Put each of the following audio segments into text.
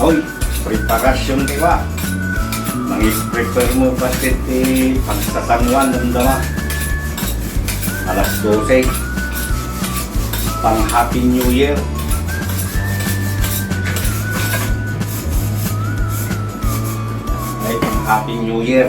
Hoy, preparasyon kayo. Nang-prepare mo pa pagsasanwan ng dama. Alas 12. Pang Happy New Year. Ay, pang Happy New Year.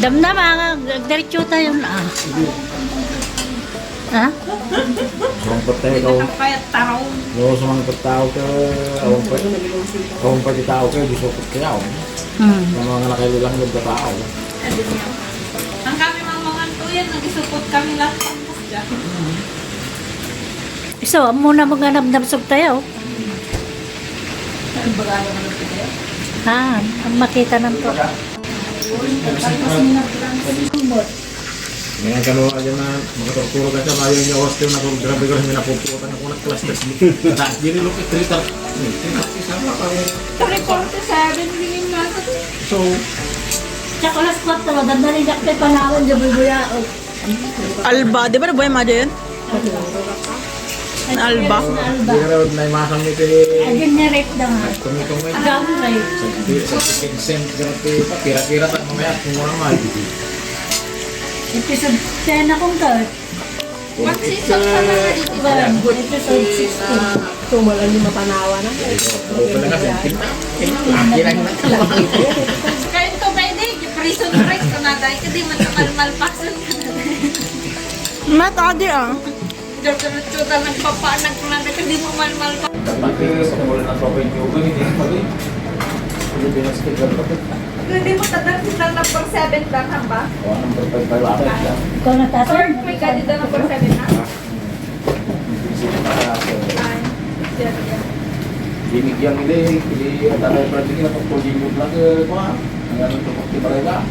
Damdam, diretso tayo na. Ha? Sumpot tayo ikaw. Oo, sumangkot tao ka. Awang pa di tao ka, di supot kaya. Yung mga nakailu lang yung tao. Ang kami mga tuyan, nag-isupot kami lahat dyan. So, muna mag-anap-nap tayo. Ang bagay naman ito tayo. Ha, ang makita ng to. Ngayon kalo aja na makatuturo ka siya mayo niya hostel na kung grabe ko hindi napuputan ako ng class test. Jadi look at 3 sama kami. 347 din na sa So, Tsaka alas 4, dadali na kayo panawan dyan buya. Alba, di ba na buhay mo dyan? Alba. di rawad na imasang nito Agin na rape na nga. kumitong may Agam rape. sa tikin sent grabe pa kira-kira tak mamaya kung mga may. Episode 10 akong ka. Mag-season ka na nga dito ba? Episode 16. Tumalan yung mapanawa na. Kaya ito pwede, yung prison break ko na dahil kasi malmalpasan ka na. Mat, adi ah. Diyan-diyan nagpapaanag ko na dahil hindi mo malmalpasan. Tapi semula na sobrang juga nih dia tadi. Pilipinas kita dapat. Hindi mo tadal sila number 7 lang ba? Wah, nomor baru apa ya? Ikaw na Sir, tatay. may ka dito number 7 na? Binigyan ini, jadi ada berarti kita pergi juga ke kuah. Dengan untuk mereka.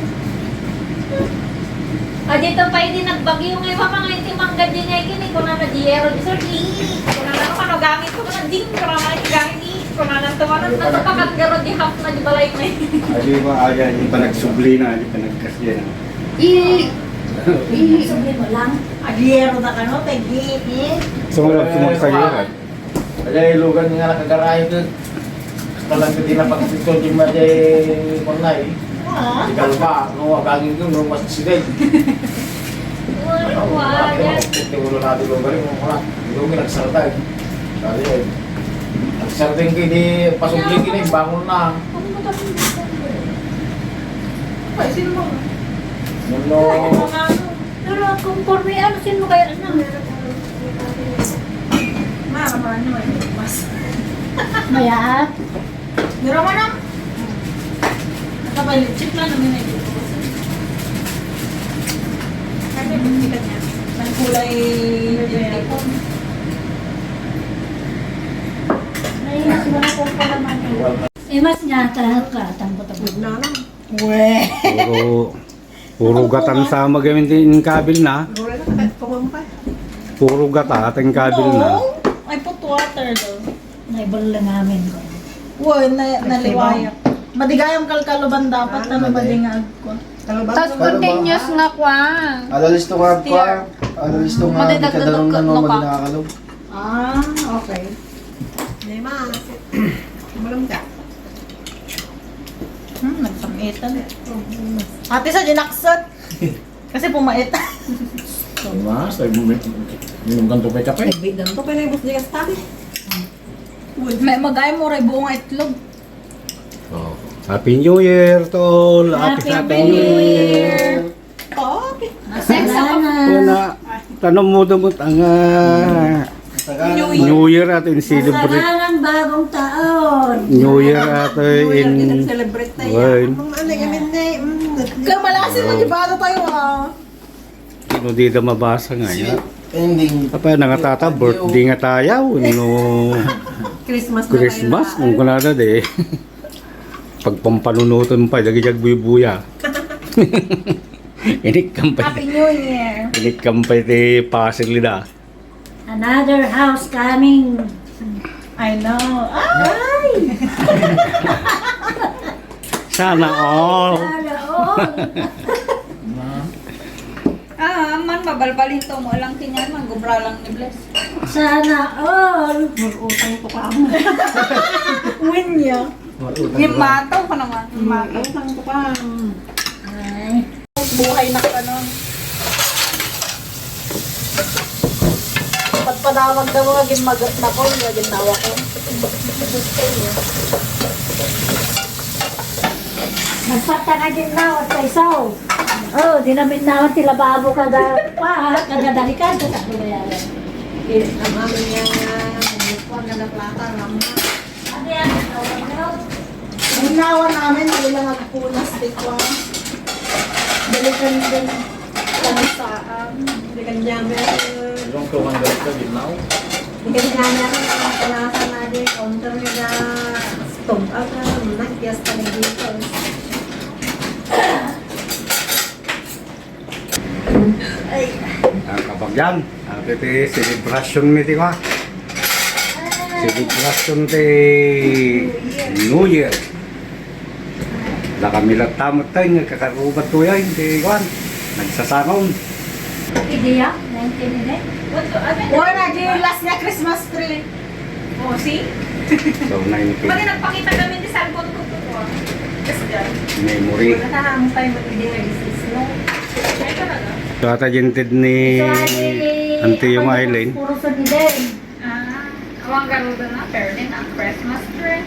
Dito pa hindi nagbagyo ngayon pa mga hindi manggadya niya kini ko na na-diero. Sir, ko na ano gamit ko na din ko na gamit ko na nang tumanan na to pakat garo di half na di balay na. Adi ba aja di pa nagsubli na, di pa nagkasya na. Sabi mo lang. Agyero na ka no, tagi. Sumunod sa iyo. Aja ilugan nga nakagaray ke. Talang ke dina pagkito di majay panay. Di kalba, no agangin ko no mas sigay. Wah, ya. Tingul na dito bali mo wala. Dito mi nagsalta. Dali ay. Nagsalta di pasugli kini bangon na. Ay, sino mo? No. Pero conforme ano, sino kaya na? Maraman naman yung mas. Mayat. Niraman na. Nakabalik. Check lang namin na dito. Kasi magsikat niya. Ang kulay uniform. Nainas mo na kung pala man. Mas niya, ka, tampo-tampo. Na lang. Weh. Puro gatan sa magamintin kabil na. Rula na kahit kumampa. Puro gata ating kabil na. I put water though. Naibal lang namin ko. Woy, naliwayak. Madigayang kalkaluban dapat na madingag ko. Tapos continuous nga kwa. Alalis to nga pa. Alalis to nga. Di ka dalong na no maginakalog. Ah, okay. Hindi ma. Malam ka. Nagsamitan. Ate sa ginaksot. Kasi pumait. Mas, minum kan tupay kape. Bidan to pa na ibus di ka tabi. May magay mo ray buong itlog. Oh. Happy New Year, tol. Happy New Year. Yan na, tanong mo damot ang New Year atin celebrate. Masalanan bagong taon. New Year atin in Celebrate tayo. Well, Ano gamin na Kaya malasin mo, di ba tayo ah? sino di na mabasa nga yan. Ending. Apa nangatata birthday nga tayo no Christmas na Christmas kung kunada de. Pagpampanunutan pa dagi jag buya. Inik kampay. Happy New Year! Inik kampay te pasilida. Another house coming. I know. Ay! Sana all. Sana all. Man, mabalbalin to mo lang tinyan, manggubra lang ni Bless. Sana all. Mag-utang ko ka mo. Win niya. Yung mataw ka naman. Mataw. Utang ko pa. Ay. Buhay na ka nun. Pagpadawag daw mga gimagat na ko, yung ginawa ko. Nagpata ka din nawat sa isaw. Oh, di namin nawat tila babo kada pa, kada dalikan sa kumayaran. Ang amin niya. Huwag na plata. Ano yan? Tawag nyo? Ang nawa namin, hindi lang nagpunas dito. Balikan din kami sa Hindi ka niya meron. Yung tuman galit ka ginaw. Hindi ka niya meron. Ang panasan na din. Counter nila. Stove out na. Nagyas ka na dito. Kapagyan, ate te celebration mi ti ka. Celebration te New Year. Da kami latamot tayo nga kakarubat to yan ti Juan. Nagsasangon. Ideya? 19 Wala na, yung last niya Christmas tree. Oh, see? So 19 Pag nagpakita kami ni Salbon ko to. Kasi dyan. memory. Wala na ang time at hindi is no. Ay, talaga. Kata jented ni Ante yung Aileen. Puro sa din. Ah, Awang garuda na, perde na, Christmas tree.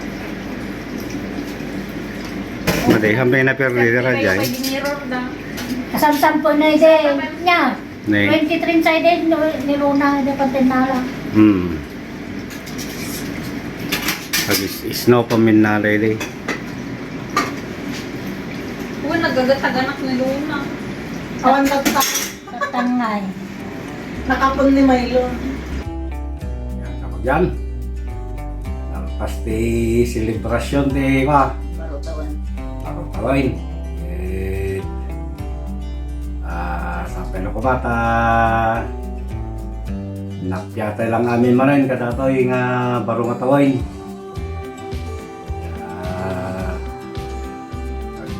Maday, hambay na perdi na Kayo dyan. kay diniror da. Kasamsampo na ide niya. Ne. 23 sa ide niluna ide pantinala. Pag snow pa min na lady. Uy, nagagataganap ni Luna. Awan nagta. Tangay. Nakapon ni Milo. Yan, kapag yan. Pasti selebrasyon de ba? Barutawan. Tawin. Sampai ko bata. Napyatay lang amin manin kadatoy nga baro nga tawin.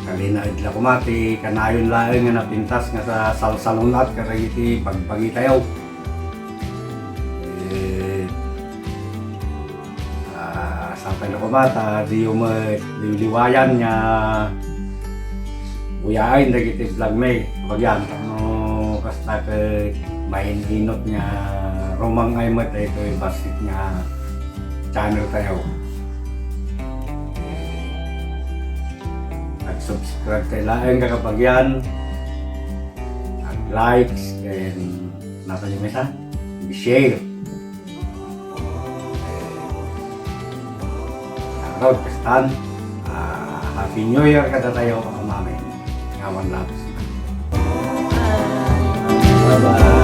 Kalina idla ko mati kanayon laeng nga napintas nga sa salsalunat karagiti pagpagitayaw. Sampai ko bata di liwayan nga uyain dagiti vlog may bagyan no kasta ke main hinot nga romang ay mat ito basit nga channel tayo. Nag-subscribe tayo laeng kakapagyan, nag-likes and napalimita, i-share. Shoutout kastan. Happy New Year kada tayo mga mami. Ngawan labs. Bye-bye.